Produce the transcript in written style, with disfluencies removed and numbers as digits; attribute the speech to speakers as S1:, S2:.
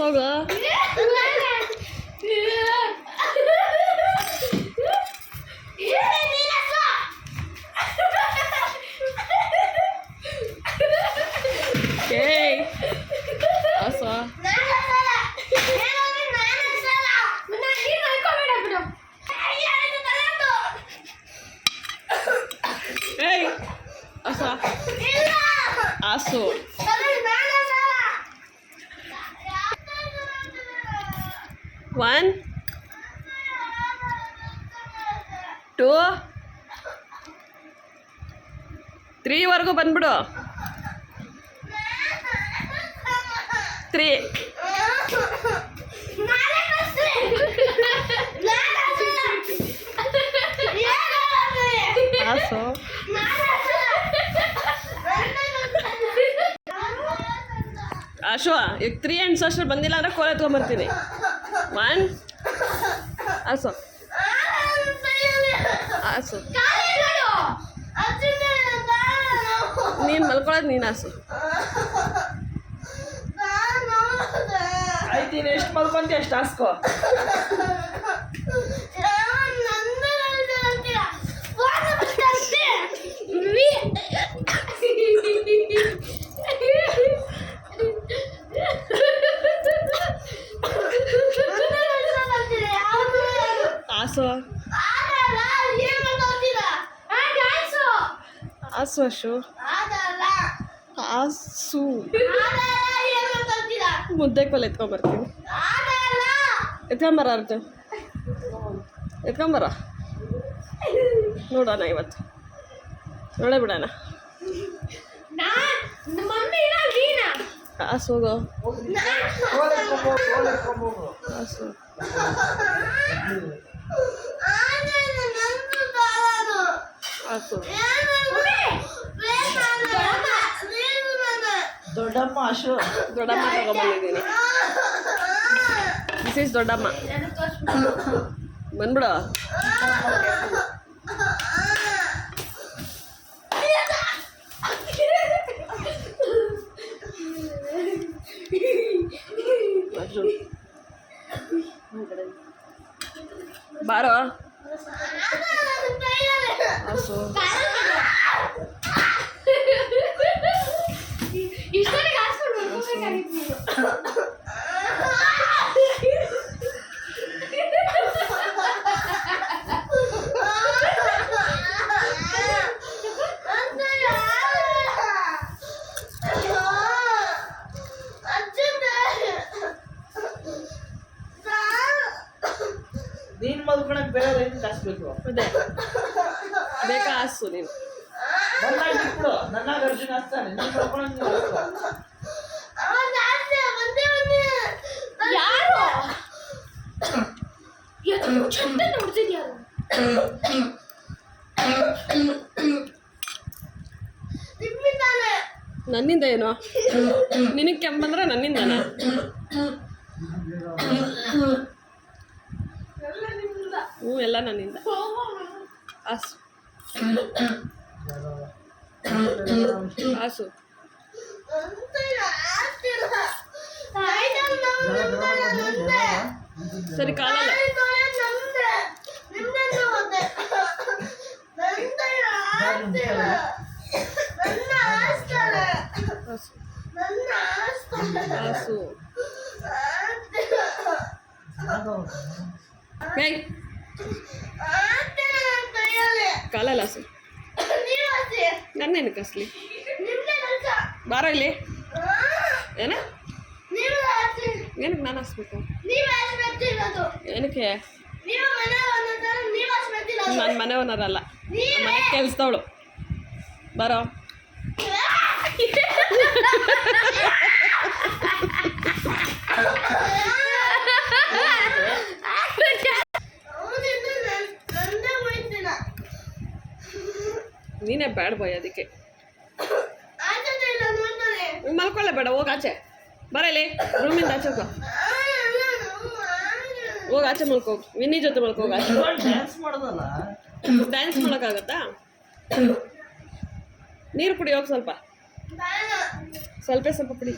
S1: ಹೋಗು. ಆಸು 1 2 3 ವರೆಗೂ ಬಂದ್ಬಿಡು. 3 ಆಸು ಆಶು ಈಗ 3 ಅಂಡ್ ಅಷ್ಟು ಬಂದಿಲ್ಲ ಅಂದರೆ ಕೋಲ್ ಎತ್ಕೊಂಡ್ಬರ್ತೀನಿ. 1 ಆಸು ಆಸು ನೀನು ಮಲ್ಕೊಳ್ಳೋದು ನೀನು ಆಸು. ಆಯ್ತು, ನೀನು ಎಷ್ಟು ಮಲ್ಕೊಂತೀಯ ಅಷ್ಟು ಹಾಸ್ಕೋ. ಆಸು ಆಸು ಅಶು ಆಸು ಮುದ್ದೆ ಕೋಲ್ ಎತ್ಕೊಂಬರ್ತೀನಿ. ಎತ್ಕೊಂಬರ ಅರ್ಜು, ಎತ್ಕೊಂಬರ ನೋಡೋಣ ಇವತ್ತು, ನೋಡೇ ಬಿಡೋಣ. ಆಸು ಹೋಗೋ ಆಸು ಆಸು ದೊಡ್ಡಮ್ಮ ಆಶು ದೊಡ್ಡಮ್ಮ ತಗೊಂಬಂದಿದ್ದೀನಿ. ದಿಸ್ ಈಸ್ ದೊಡ್ಡಮ್ಮ. ಬಂದ್ಬಿಡು. ಬಾರೋ ಆಸು
S2: ನೀನು ಮಲ್ಕೊಳಕ್ ಬೇರೆ ಏನು ಕಾಸ್ಬೇಕು.
S1: ಅದೇ ಬೇಕಾ ಆಸು ನೀನು
S2: ನನ್ನಾಗಿ ಬಿಟ್ಬಿಡು. ನನ್ನಾಗ ಅರ್ಜುನ ಹಾಸ್ತಾನೆ, ನೀನು ಮಲ್ಕೊಳಂಗೆ ಹಾಸ್ಕೋ.
S1: ನನ್ನಿಂದ ಏನು ನಿನಗೆ ಕೆಮ್ಮು ಬಂದ್ರೆ ನನ್ನಿಂದನ? ಎಲ್ಲ ನನ್ನಿಂದ. ಆಸು ಆಸು ಸರಿ ಕಾಲಲ್ಲ ಆಸು ಕಾಲಲ್ಲ ಆಸು ನನ್ನೇನು ಕಸ್ಲಿ ಬಾರ ಇಲ್ಲಿ. ಏನ ಏನಕ್ಕೆ ನಾನು ಹಾಸ್ಬೇಕು? ಏನಕ್ಕೆ? ನನ್ನ ಮನೆ ಓನರಲ್ಲ, ನಮ್ಮ ಮನೆ ಕೆಲ್ಸದವಳು. ಬರೋ ನೀನೇ ಬ್ಯಾಡ್ ಬಾಯ್, ಅದಕ್ಕೆ ಮಲ್ಕೊಳ್ಳೇ ಬೇಡ, ಹೋಗಾಚೆ ಬರ ಇಲ್ಲಿ ರೂಮಿಂದ ಆಚೆ ಹೋಗು ಹೋಗಿ ಆಚೆ ಮಲ್ಕೋಗು ವಿನ್ನಿ ಜೊತೆ ಮಲ್ಕೋಗು ಆಚೆ
S2: ಡ್ಯಾನ್ಸ್ ಮಾಡೋದಲ್ಲ.
S1: ಡ್ಯಾನ್ಸ್ ಮಾಡೋಕ್ಕಾಗತ್ತಾ ನೀರು ಕುಡಿ ಹೋಗಿ ಸ್ವಲ್ಪ ಸ್ವಲ್ಪ ಕುಡಿ